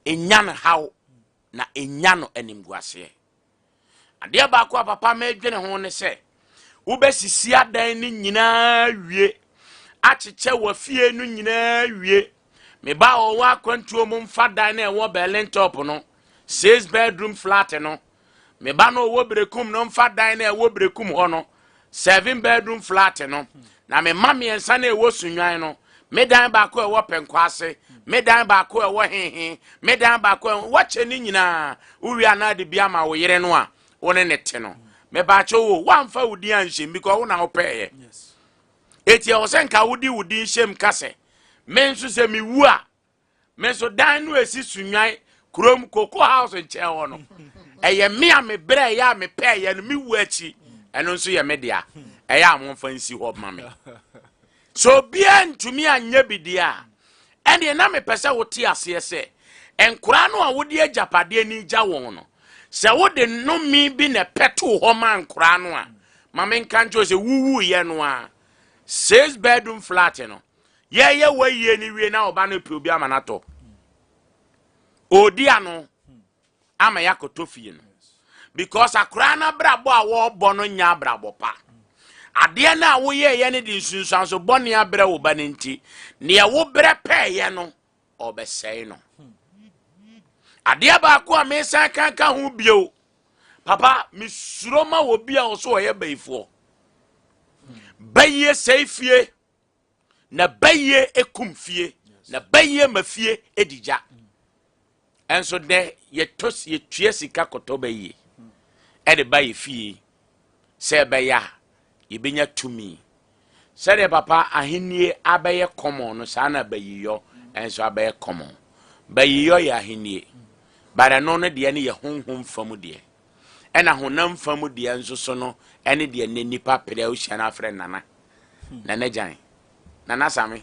enyan haw na enyano animguase ade ba ko papa ma adwene ho ne se wobesisi adan ni nyina wie acheche wafie no nyina wie me ba o wa kwantuo mu mfa dan na ewo Berlin top no 6-bedroom flat no me ba no wo brekum no mfa dan na ewo brekum ho no 7-bedroom flat no na me ma miensa na ewo sunwan no me dan ba ko ewo penkwase me dan ba ko ewo hehe me dan ba ko wache ni nyina uwi anade bia ma wo yere no a woni ne te no me ba cho wo wamfa wudi anhye because wo na wo peye yes eti o se nka wudi nhyem kase me nso se mi wu a me so dan no esi sunwan krom koko house nche ho no eye me a me bre ya me peye no mi wu achi eno nso ye me dia eye amomfa nsi ho ma me so bia ntumi anya bidia ene na me pese wo ti ase se enkura no a wodi agapade ni gya won no se wode no mi bi na peto ho ma enkura no a ma me nka njo se wuwu ye no a 6-bedroom flat no ye waye ni wie na oba no pe obi amanato odi ano ama yakoto fie no because akura na brabo a wo bo no nya brabo pa ade na wo ye ne di nsunsan so bone abra wo ba nti ne wo bre pe ye no obesei no ade ba ko a me san kanka ho bio papa misuro ma wo bia wo so ye baifo baye seifie na baye ekumfie na baye mafie edija enso de ye tos ye tue sika koto baye ede baye fie se baya ye benya tumi se de papa ahenie abaye common no sa na bayiyo enso abaye common bayiyo ya ahenie bara no no de ne ye honhom fam de ena honam fam de enso so no ene de ne nipa pere o hia na afre nana nana jan nana sami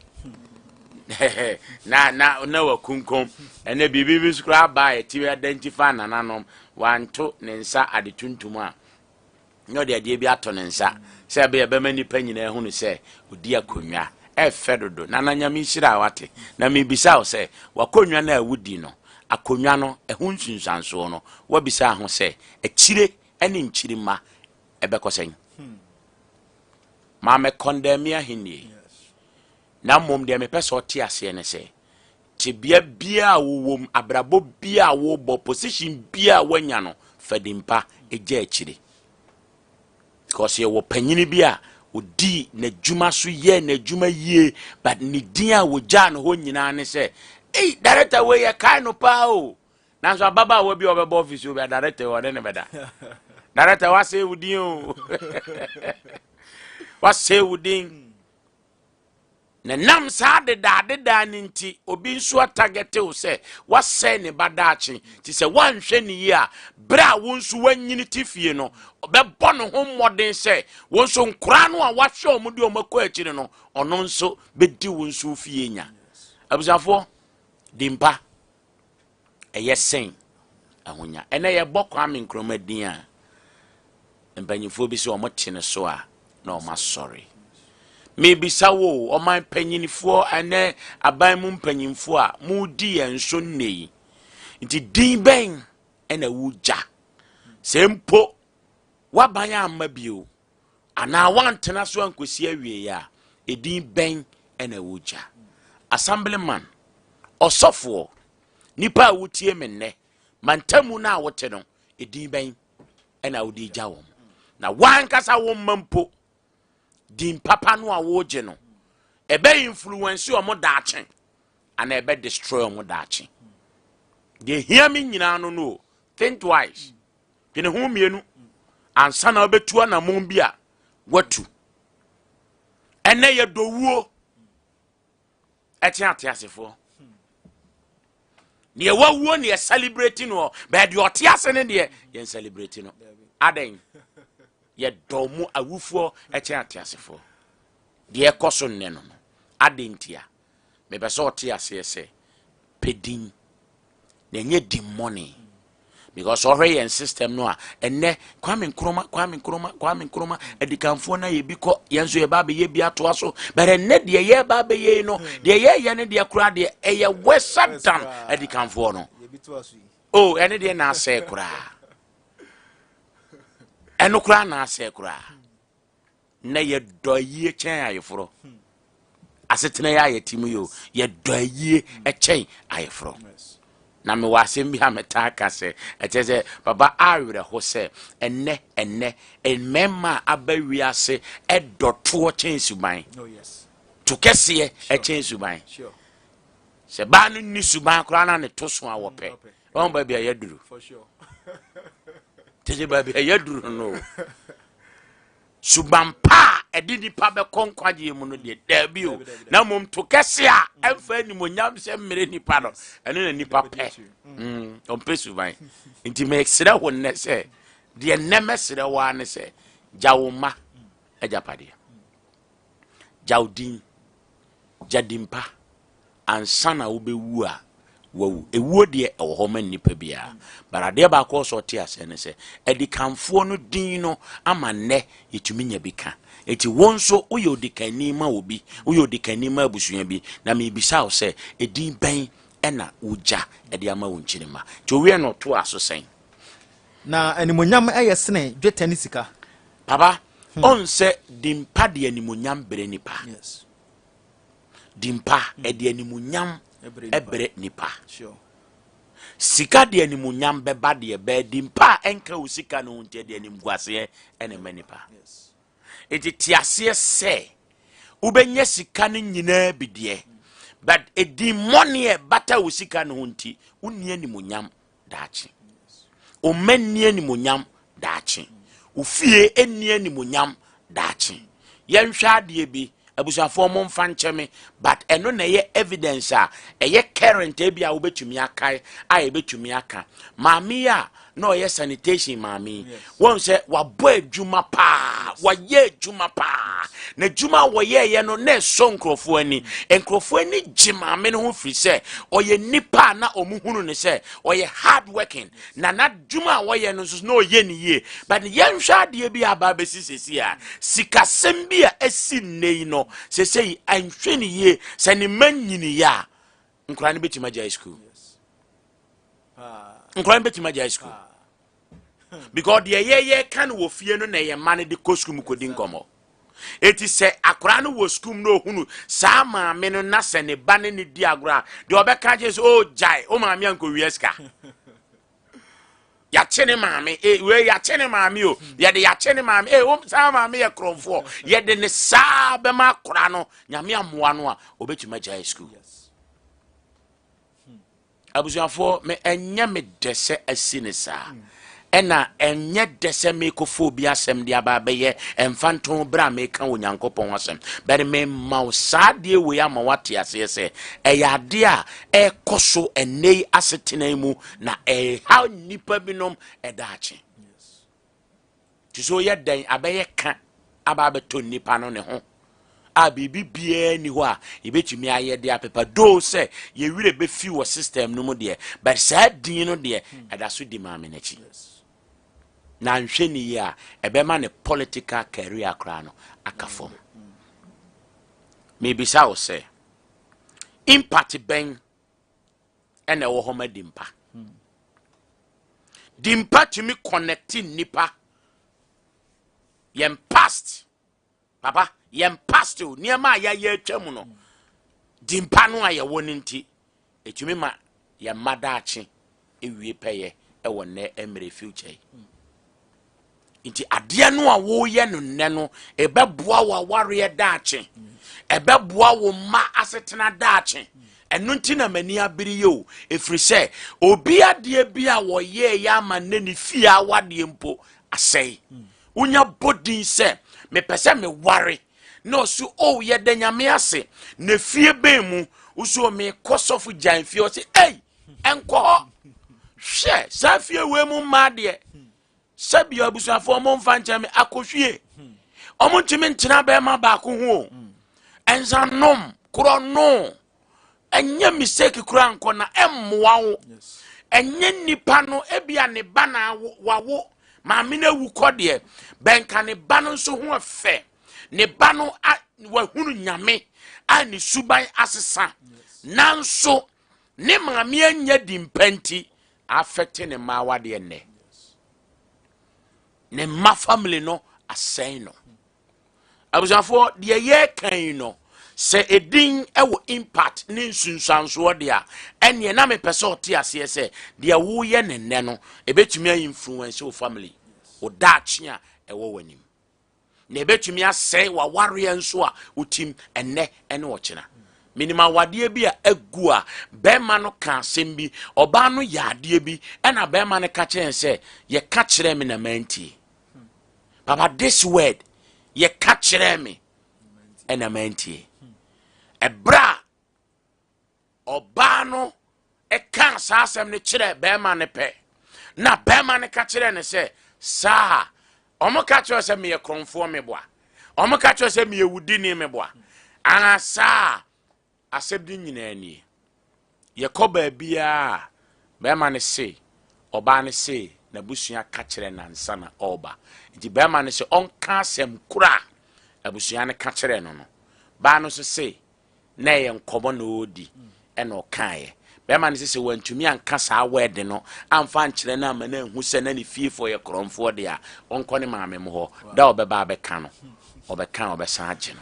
na wa kunkom ene bibi skra ba e ti identify nana nom wanto ne nsa ade tuntum a no de ade bi ato ne nsa se be be mani pa nyina hu no se odi akonwa e fedodo nana nyame hira wate na me bisa o se wakonwa na awudi no akonwa no ehu nsunsanso no wa bisa ho se akire ene nchiri ma ebekosen ma me condemn hinie na mom de me pese oti ase ne se ti bia wowom abrabo bia wo bo position bia wanya no fadimpa eja akire because ye wo panyini bia odi na djuma so ye na djuma yie but ni din a wo ja no ho nyina ne se director we ye kai no pa o na so baba wo bi obebo office obi director wo ne beda director wa say wudin o wa say wudin na nam sa de da ninti obi nso atagete o se wa say ne badachi ti se wanhwe ne yi a bra wo nso wanyini tifie no obebo no ho modern se wo nso nkura no a wa hwe omudi omako akire no ono nso bedi wo nso fie nya abusafo dimpa eyesen ahonya ene ye bokwa amenkromadin a mpanyifo bi se omotene so a na omasori maybe sawo o man panyinfo ane aban mu mpanyinfo a mu di enso nei nti din ben ena wuja sempo wabanya amabio ana wantena so ankosi awie ya edin ben ena wuja assemblyman osofo nipa wutie menne mantamu na wote no edin ben ena wudi jawo na wankasa wo mampo din papa no a woje no ebe influence o mo daachen ana ebe destroy o mo daachen de hear me nyina no no think twice kene hu mienu ansa na obetua na mom bia watu ene ye dowuo etia tiasefo ne wawuo ne celebrate no be de otiase ne de ye celebrate no aden ye domu awufo eche atiasefo de ekoso nne no adentia me be so otiase se pedin na nye di money because already in system no enne Kwame Nkrumah edikanfo na ye bi ko yenso ye ba be ye bi ato aso but enne de ye ba be ye no de ye ne de kura de eye western edikanfo no oh enne de na ase kura eno kura na ase kura na ye doye chen ayeforo asetena ya yetimu yo ye doye chen ayeforo na me wasem bi ametaka se eteze baba awere ho se enne memma abawiase edoto chen suban oh yes to kese chen suban sure se ba no ni suban kra na ne to so awope on ba bia yaduru for sure teze ba bia yaduru no suban pa edidi pa be konkwaje mu no de dabio na mom to kese a emfa ni monyam se mmere nipa no ene na nipa pe on pe suban nti me eksira wonne se de nemesira wa ne se jawoma ajapade jawdin jadimpa ansana obewu a wawu ewuo de ewo ma nipa bia barade ba ko so te ase ne se edikanfo no din no ama ne yetumi nya bika eti wonso uyo odikani ma obi uyo odikani ma abusuya bi na me bisa o se edin ben ena uja ede ama wonchirima to we no to aso sen na animonyam ayesene dwetani sika papa on se dimpa de animonyam bere nipa yes dimpa ede animonyam ebre nipa sure sika de animonyam beba de be dimpa enka usika no nte de animguase ene manipa yes eti tiase se ubenya sika no nyina bidie but edimone bata usika no nti unni animonyam daachi o menni animonyam daachi ufie enni animonyam daachi yenhwa de bi abusafo mo mfa ncheme but eno na ye evidence a eye current e bia wo betumi akai a ye betumi aka maami a no ye sanitation maami won se wabo adwuma pa waye adwuma pa na adwuma wo ye no na so nkrofo ani nkrofo ani gi maami no ho firi se oye nipa na omuhunu ne se oye hard working na adwuma wo ye no so na oye ni ye but yenhwa de bi aba besisisi a sikasem bi a esi nei no se say anhwene ye se ne manyini ya nkura ne betima high school nkura ne betima high school because the ye kan wo fie no na ye man de koskum kodi nkomo eti se akura no wo school no hunu sa maame no na se ne ba ne ne di agura de obeka je oh jai o maame anko wieska ya chene maame we ya chene maame o ya de ya chene maame o sa maame ye kromfo ye de ne sa be ma kora no nyame amoa no a obetuma high school abusuafo me enye me dese asine sa ena enye dese me kofobia asem de aba beye emfanton bra me kan onyankopon asem bere me mausade we ama wate ase se eyade a ekoso enei asetena mu na how nipa binom edaache tiso ye den abaye ka aba beto nipa no ne ho a bibi bia ni ho a ebetumi ayede apepa do se ye wire be fi wo system no mu de but sa din no de edaso di maame na chi na nhweni ya ebema ne political career kra no akafom maybe sa o se impact ben ene wo homa dimpa dimpa tumi connecting nipa yem past papa yem past niema ya ye atwam no dimpa no aye woninti etumi ma ye madachi ewie peye e wonne emre future inti ade no a wo ye no nne no ebeboa wa ware daache ebeboa wo ma asetena daache enu nti na mani abiri yo efiri se obi ade bia wo ye ya ma ne ni fia wade mpo asei unya bodin se me pese me ware no su o ye de nyame ase na fie be mu usu me kosofu jan fie o se ei enko ho hwe sa fie we mu ma de sabi abusafo mo mfa nchame akohwie omo ntimi ntena be ma ba ko ho enzanom kro no enya mistake kura nko na emmoa wo enye nipa no ebia ne ba na wawo maame na wu kode benka ne ba no so ho afe ne ba no wahunu nyame a ne suban asesa nanso ne maame anya dimpanti affect ne ma wade ne ma family no asɛn no abusafo de ye kan no se edin ewo impact ne nsunsanso de a ene na me pese ote ase se de wo ye ne no ebetumi influence o family o dachi a ewo wanim na ebetumi asɛn wa ware nso a utim ene o kina minima wade bi a agu a bema no ka asɛm bi oba no yade bi na bema no ka kyen se ye ka kire me na mantie papa this word ye ka kire me na mantie ebra oba no ka asɛm ne kire bema ne pe na bema ne ka kire ne se sa omo ka kire se me ye kronfo me boa omo ka kire se me ye wudini me boa sa asɛbdi nyina ni ye koba bia bema ne se oba ne se na busua ka kire nansa na oba nti bema ne se onka asɛm kura abusua ne ka kire no no ba no so se na ye nkomo na odi ena okaye bema ne se wantumi anka saa word no amfa nkire na ama na hu se na ne fiefo ye kromfo de a onko ne maame mo ho da obeba beka no obeka obesa age no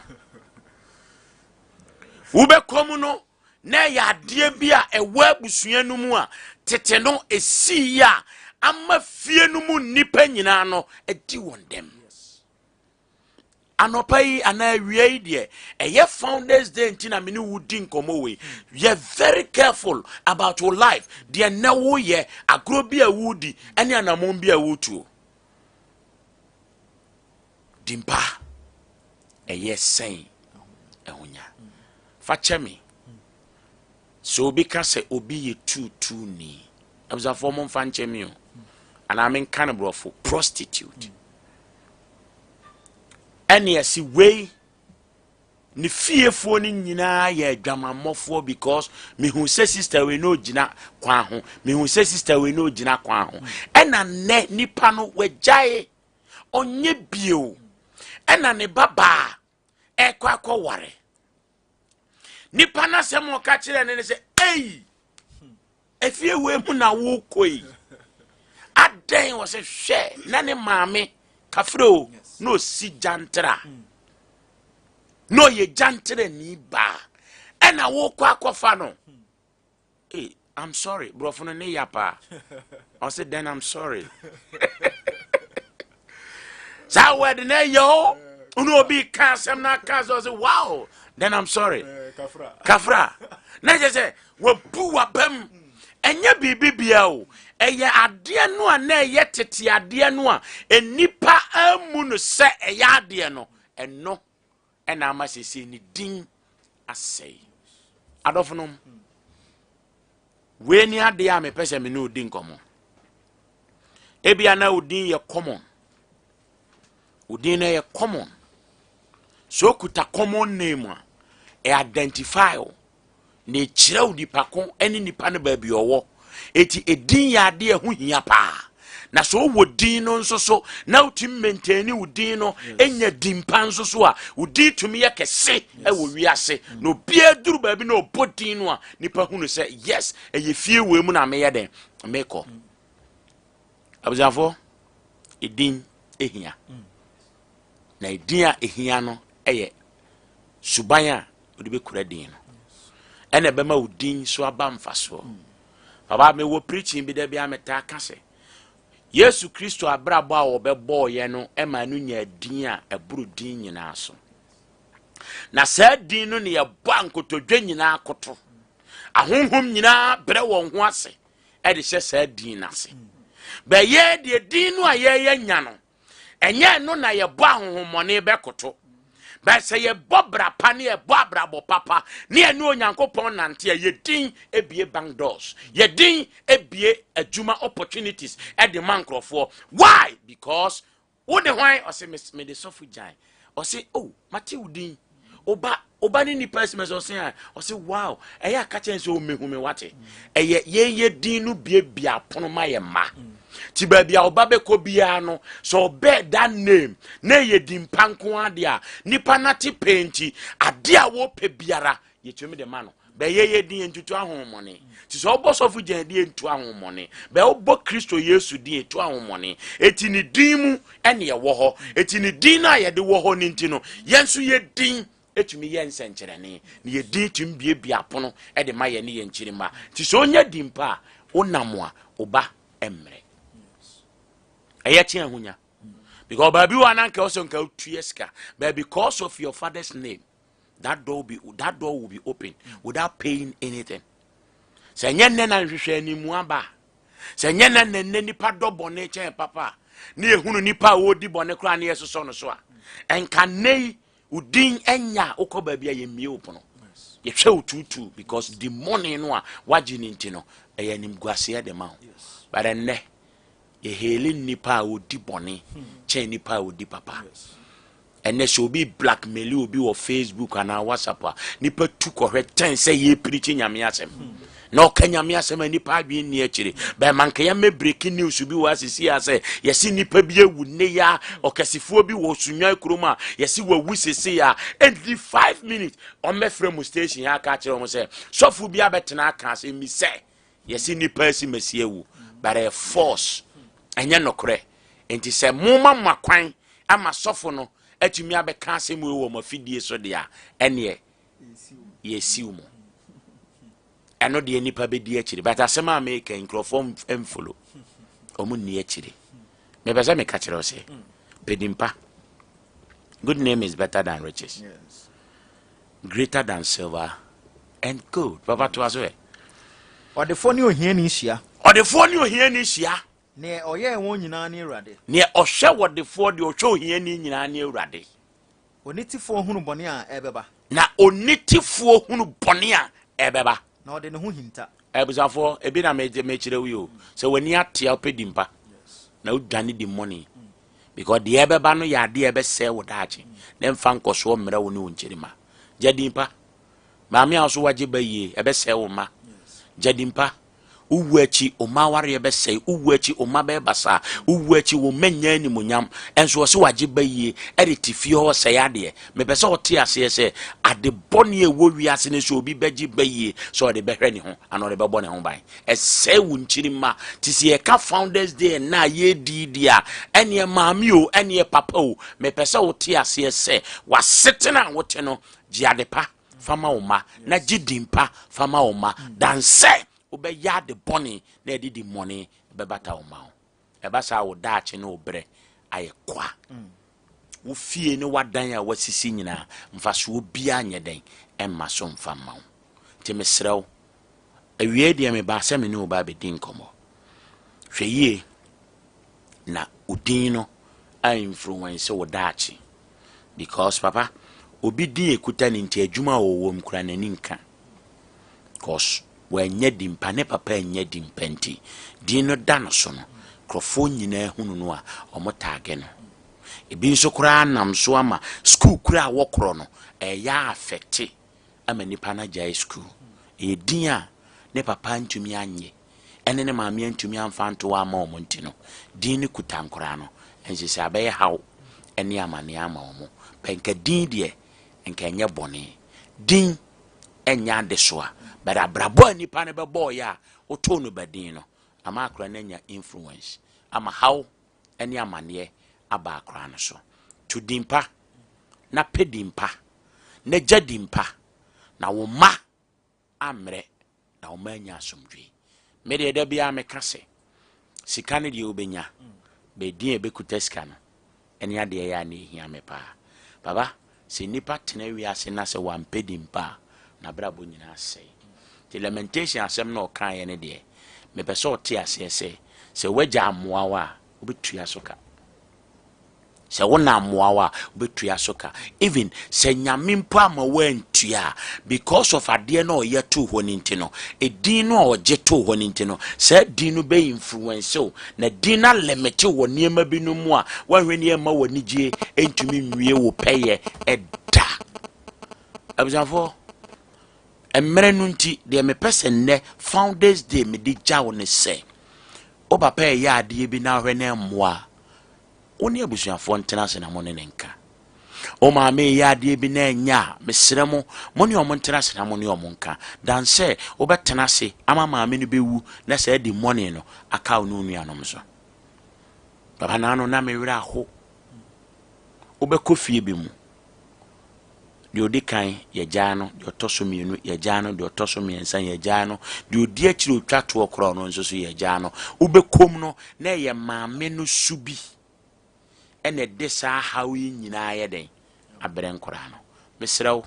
ube komu no na ya ade bia ewa abusua no mu a tete no esi ya ama fie no mu nipa nyina no edi wondem anopai ana wiei de eye founders day ntina me ne wudi nkomo we you very careful about your life de na wo ye agro bi a wudi ene anamon bi a wutuo dimpa eye sen ehunya fachemi so obi ka se obi ye tutu ni abza for mon fanchemi o ana men kan brofo prostitute ene asi we ni fiefo ni nyina ye adwamammofo because me hu se sister we no gina kwa ho me hu se sister we no gina kwa ho ena ne nipa no wajae onye bio ena ne baba ekwa ware nipa na se mo ka kire ne se ei efie we mu na wo koi aden wo se hwe na ne maame kafro no si jantra no ye jantre ni ba ena wo kwa kofa no I'm sorry bro for no ne yapa I said then I'm sorry so word na yo uno bi kasem na kazo say wow then I'm sorry kafra na je say wo bu wa bam enya bibibia o eye ade no a na eye tete ade no a enipa amu no se eye ade no eno ena amasese ni din asei adofnom we ni ade a me pese me no din komo ebia na odin ye common odin na ye common so kuta common name a identify o ne kire odipa kon eni nipa ne ba bi owo eti edin ya de ehu hia pa na so wo din no nso so na utim maintain udin no enya dimpa nso so a udin tumi ye kese e wo wiase no bia duru ba bi no obodin no a nipa hu no say yes eye fie we mu na me ye den meko abuzafo edin ehia na edin a ehia no eye suban a odi be kura din no ene bema udin so aba mfaso baba me wo preaching bi da bia meta ka se Yesu Kristo abrabo a obebo ye no ema no nya din a eburu din nyina so na sa din no ne ye bo ankotodwe nyina akoto ahonhom nyina bre won ho ase e de hye sa din na se be ye de din no a ye nya no enye no na ye bo ahonhommone be koto ba se ye bobra pa ne ye bo abrabo papa ne enu onyankopon nante ye din ebie bank doors ye din ebie adwuma opportunities at the mankrofo why because wo de hwan o se me de sofu jan o se oh mate udin oba ni person me so say o say wow eya ka chen so mehume wate ye din no bia pono ma ye ma ti ba bia oba be ko bia no so be that name na ye din panko ade a nipa na te penti ade a wo pe biara ye twemi de ma no be ye din entutu ahomone ti so obo so fu jan din entu ahomone be obo Kristo Yesu din entu ahomone eti ni din mu ene ye wo ho eti ni din na ye de wo ho ni ntino yenso ye din etumi ye nsenkyerene ne ye din tum bia pono e de ma ye ne ye nkyirima ti so onya dimpa onamo a oba emre eye tia hunya because baby wana nke also nka tueska but because of your father's name that door will be open without paying anything se nyenne na nhwehwe animu aba se nyenne na nipa dobone chen papa ne ehunu nipa wo di bone kra ne yesoso no so a enka nei udin enya okoba bia ye mie opono ye hwe otutu because the money no a wagini ntino eye nim guase de ma but enne ye heli nipa wo di bone chen nipa wo di papa enne so bi blackmail obi wo Facebook and WhatsApp nipa tu ko hweten say ye preach nyame asem no kanyame asem nipa bi ni akire be manka ya me breaking news bi wa sisi ase yesi nipa bi ewu ne ya okasifuo bi wo sunwa kuroma yesi wa wu sisi ya and the 5 minutes on me frame station ya ka kire o say sofu bi abetena aka ase mi say yesi nipa si mesi ewu but a force enye nokre enti se muma makwan ama sofu no atumi abeka ase mu wo mafidie so dia ene yesi umo eno de nipa be di akire but asema make microphone follow omu ni akire me beza me ka kire o se pedimpa good name is better than riches, yes, greater than silver and gold papa to aso odefo ni ohia ni hia ne oye won nyina na Awurade ne ohwe wodefo de ohwe ohia ni nyina na Awurade onitifo hunu bone a ebeba na onitifo hunu bone a ebeba na ode ne ho hinta ebusafo ebi na me kire wi o so wani atia opedimpa na udwane di money because the ebeba no ya de ebe se wodachi na mfa nkoso mmere wo ne wonchirima jadimpa maami aso waje baye ebe se wo ma jadimpa uwachi o maware ebe se uwachi o mabe basa uwachi wo menya ni munyam enso wo se waje baye editifie ho se yade me pese o te ase se ade bone e wo wiase ne so obi baji baye so de behwe ne ho ano de bebo ne ho ban ese wo nchirima tisi e ka founders day na ye dia ene maami o ene papa o me pese o te ase se wasetena wote no jiadepa fama oma na jidimpa fama oma dan se obe ya de boni na edi di money be bata oma e ba sa wo daache na obre aye kwa wo fie ne wadan a wasisi nyina mfaso bia nyeden emma so mfa mawo ti mesrew awie de me ba se me ne oba be din komo hweye na udin no a influence wo daache because papa obi din ekuta ni nti adwuma wo mkura nani nka cause wenye dimpa ne papa enye dimpenti dino dano so no krofo nyina hunu no a omotage no ebi nso kura nam so ama school kura wokro no ya affect ama nipa na jai school din a ne papa ntumi anye ene ne maami ntumi amfanto wa ama omonti no din ne kutankora no ense se abaye hawo ene amane ama omo penka din de enka enye bone din enya de soa but abrabo nipa ne be boy ya oto no badin no ama akra na nya influence ama how ene amane aba akra no so to dimpa na pedimpa na jadimpa na wo ma amre na wo ma nya asomdwe me de da bia me kase sika ne de obenya be din e be kutaska no ene ade ya na ehia me pa baba se nipa tena wiase na se wan pedimpa na brabo nyina sei the lamentation asem na okan ye ne de me pese o te ase se wagya amoawa obetua soka se wona amoawa obetua soka even se nyame mpo ama wantua because of ade na oye to ho ninti no edin no oje to ho ninti no se din no be influence o na din na limit wo niema bi no mu a wanhwe niema woni gie entumi nwie wo peye eda Abusafo emere no nti de me pese nne Founders Day me di gya wo ne se o papa ya ade bi na hwe na mmoa woni abusuafo ntena se na mo ne nka o ma me ya ade bi na nya mesere mo ne o mo ntena se na mo ne o mo nka dan se o betena se ama ma me no bewu na se di money no aka o no nuanom so papa na no na me wira ho o be kofie bi mu de odi kan ye gya no de otoso mienu ye gya no de otoso miensa ye gya no de odi akiri otwa to okro no nso so ye gya no ubekom no na ye maame no subi ene de sa hawi nyina ye den abere nkora no mesrew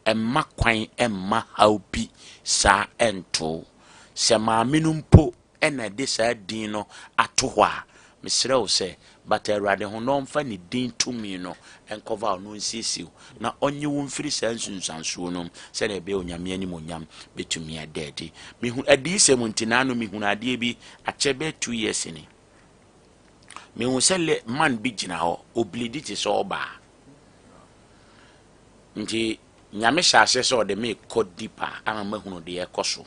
emma kwan emma hawpi sa ento se maame no mpo ene de sa din no ato ho a mesrew se but erade ho no mfa ni din tumi no enkova no nsisiw na onye wo mfiri sa nsunsanso no se na be onyame ani monyam betumi adedi mihu adi se muntina no mihu ade bi achebe 2 years ni mihu se le man bi gina ho oblidi ti so oba nti nyame hyase so de me kodipa ama mahunu de ekoso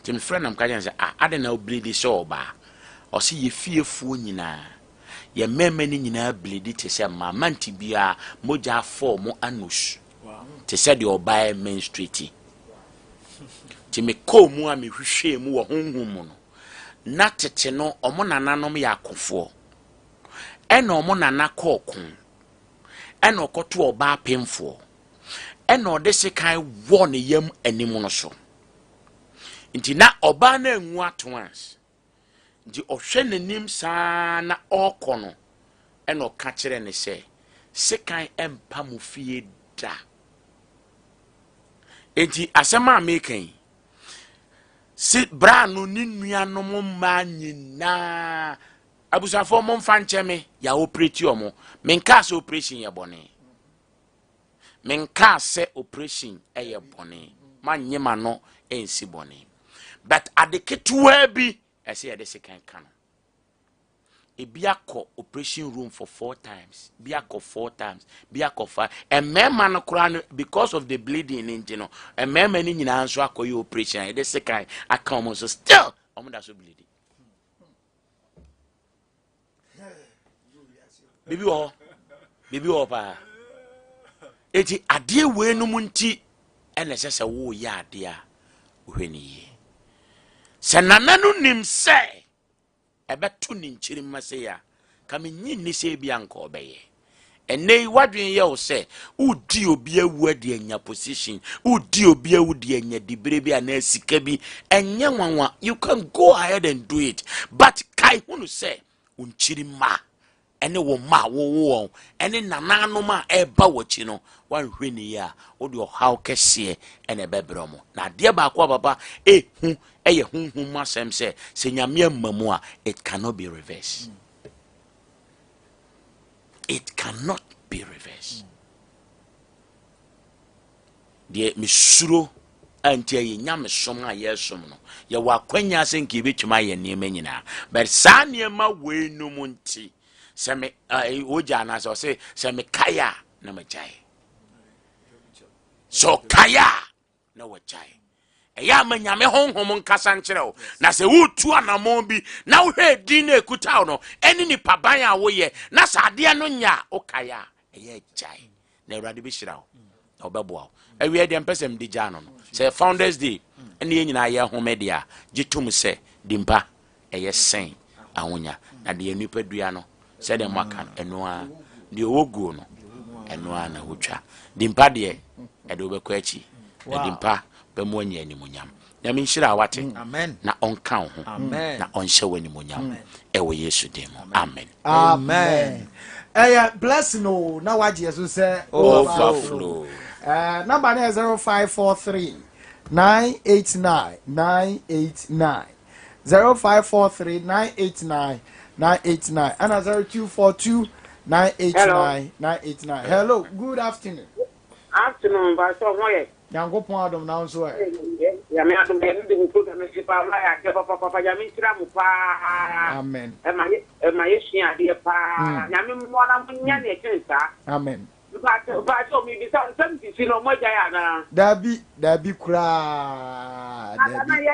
ti me friend am kaje se ade na oblidi so oba o se ye fiefuo nyina ye meme ni nyina blidi te se mama nti bia moja form anus te se de oba main street ti me ko mu a me hwehwe mu wo honhum mu no na tete no omo nananom ya akofo ena omo nana kokun ena okoto oba pemfo ena ode se kan wo ne yam anim no so nti na oba na enwu atwans nti ohwe nanim saa na okono ena oka kire ne se sekan empa mu fie da nti asema amekan si branu ni nuanom ma nyina abusafo mo mfa ncheme ya operate omo menka se operation ye bone menka se operation eye bone manyema no ensi bone but adeketuwa bi ese ye de sekan kan ebiako operation room for 4 times biako 4 times biako 5 and mema no kura because of the bleeding in no and mema ni nyina anso akoye operation e de sekan account so still omo da so bleeding bibi wo pa eti ade we no munti ene sese wo ya ade a ohweni ye se nananu nim se ebeto ni nchiri mmase ya kame nyinni se bia nka obeye enei wadwen ye wo se udi obi awu ade anya position udi obi awu de anya dibre bi ana sika bi enye nwanwa you can go ahead and do it but kai hunu se unchiri ma ene wo ma wo ene nanano ma eba wachi no wan hweni ya odi ohaw kese ene bebromo na de ba kwa baba hu eye hunhum masem se nyame amamu a it cannot be reversed. It cannot be reversed. De misuro anti ye nyame som a yesom no ye wakwanya se nke betuma ye niema nyina but sa niema we no munti se me oja na se me kaya na majai so kaya na wajai eya manyame honhom nkasa nkyerɛw na se wutu anamon bi na wo hwe din na ekuta no eni ni paban a wo ye na sade no nya okaya eya jai na awurade bi hyirawo na obɛboa awie de mpesem di gya no se Founders Day eni ye nyina ye homedia gitum se dimpa eye sen ahonya na de nipa dua no se de maka eno a de owoguo no eno a na wotwa dimpa de e de obekɔ achi na dimpa bemo anya animunyam na minhyira wate na onka ho na onhye wani munyam ewo Yesu dem amen amen blessing o na waje so say overflow number 0543 989 989 0543 989 989 and 0242 989 989 hello good afternoon but so moye Yankopon adom na nso ya me adom de de program se pa la ya ke papa ya me tira mu pa amen e ma ye hia de pa ya me mo na munya na kensa amen But me be something see no more jaya Dabi kura. Dabi.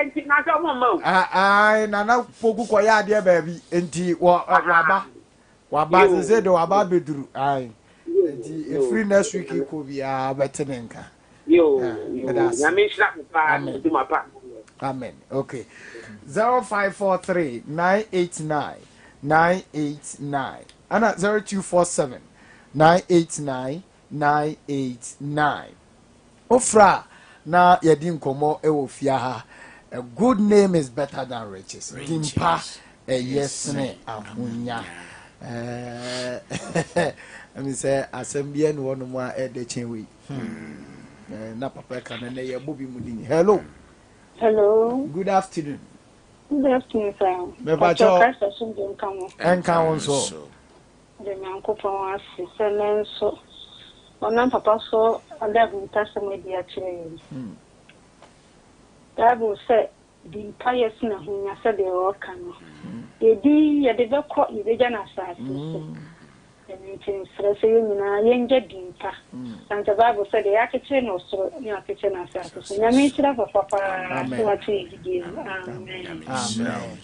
Nana poku kwa ya ade baby. Enti waba ze de waba beduru. Ai. Enti free next week ko bia betenenka. Yo, na me slap pa do my pa. Amen. Okay. 0543 989 989. Anna 0247 989 989. Ofra na yedi nkomo ewo fia ha. A good name is better than riches. Dimpa yesne ahunya. I mean say asembia no one mo e de chenwe. Na papa kan na ye bobi mudin. Hello. Hello. Good afternoon. Good afternoon, sir. Me ba cho. Enka wonso. The man ko pon asese so. Ona papa so anda bu tasa media chere. Bible say the pious na hunya say the work no. Edi ye de be ko ye ja na asase. Anything stress you na yenje dimpa. And the Bible said the architect no so ni architect na asase. So nyame chira papa so what you amen. Amen.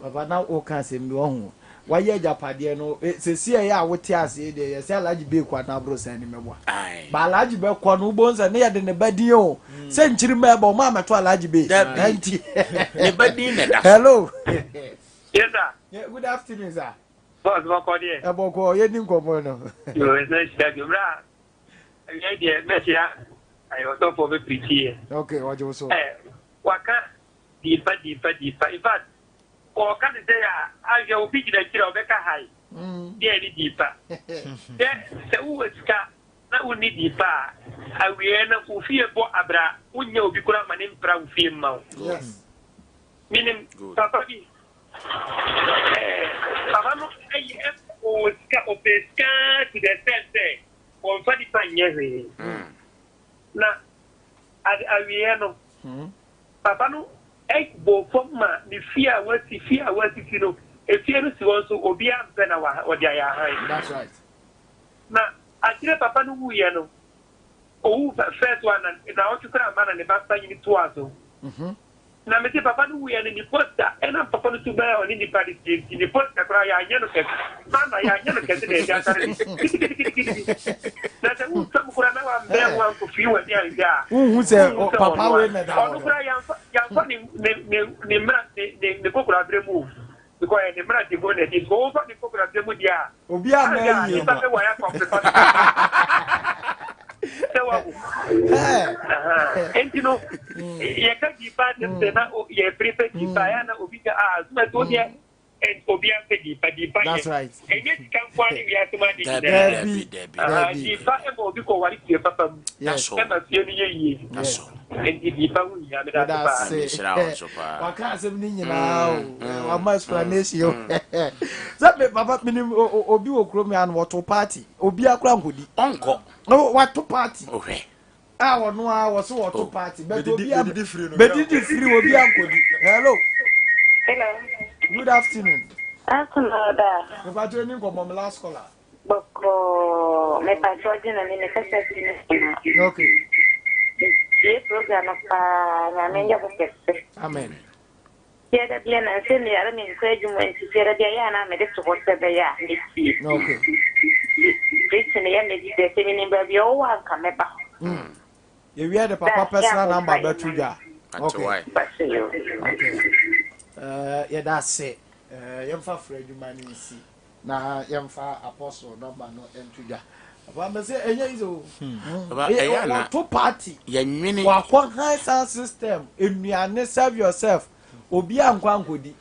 Baba na o kan se mi ohun. Waye japade no se sie ya wote ase de ye se alaji be kwa na bro san ni mebo. Ba alaji be kwa no bonza ne ye de ne badin o. Se nchiri mebo ma meto alaji be. Anti. Ne badin na da. Hello. Yes sir. Yeah, good afternoon sir. Boss boko die. Boko ye ni nkomo no. Yo is nice that you bra. I dey mesia. I also for be preach. Okay, what you so. Waka di pa. In fact, o ka de ya aje obi gida kira obeka hai. Dey ni di pa. Se u ska na u ni di pa. Awie na u fie bo abra. Unya obi kura mane mpra u fie ma. Yes. Meaning papa bi. Papa no o ska o pesca to the sense. O fa di pa nyere. Na awie no. Papa no bo forma ni fia wasi no e fia no si won so obi ampe na wa odi aya han. That's right. Na atire papa no wuye no o first one na o tukura mana ne ba ni to aso. Na me papa no wuye ni posta e na papa no tu ba oni ni party ni posta kra ya anya no ke mama ya anya no ke de ja tare. Na te u samu kura na wa mbe wa ko fi wa dia ja. Se papa we na da. Onu kura ya ni mra ni kokura bremu. Because ni mra ti go ne ti go fa ni kokura bremu dia. Obi a na yi. Ni pa pe wa ya ko pe pa. Sewa. Entino ye ka di pa ne na ye prefer di pa ya na obi ka zuma to dia and obi an pe di pa. That's right. Enye ti kan kwa ni ya to ma di. Debi. Di pa e mo obi ko wari ti papa. Yes. E ma fie ni ye. Yes. And di pa wu ya me da pa. Waka asem ni nyina o. Wa ma explanation. Zabe papa minim obi wo kro me an wato party. Obi akra nkodi. Onko. No wato party. Ohwe. Wono a wo so wato party. But obi bedidi free obi ankodi. Hello. Good afternoon. Afternoon da. Me pa to ni ko mom last caller. Boko me pa George na ni me kasa ni. Okay. Ye program pa na me ya bokese. Amen. Ye da bien na se ni ara mi ko ejuma nti se da ya na me de to ko se be ya ni si. Okay. This ni ya me di de se ni ba bi o wa ka me ba. You hear the papa personal number betuja. Okay. Okay. Yeah, that's it. Yemfa Fred Manisi. Na yemfa apostle number no entuja. Papa say enye izo. Baba to party. Yenwini. Wa kwa high sound system. Enuane serve yourself. Obi ankwa nkodi.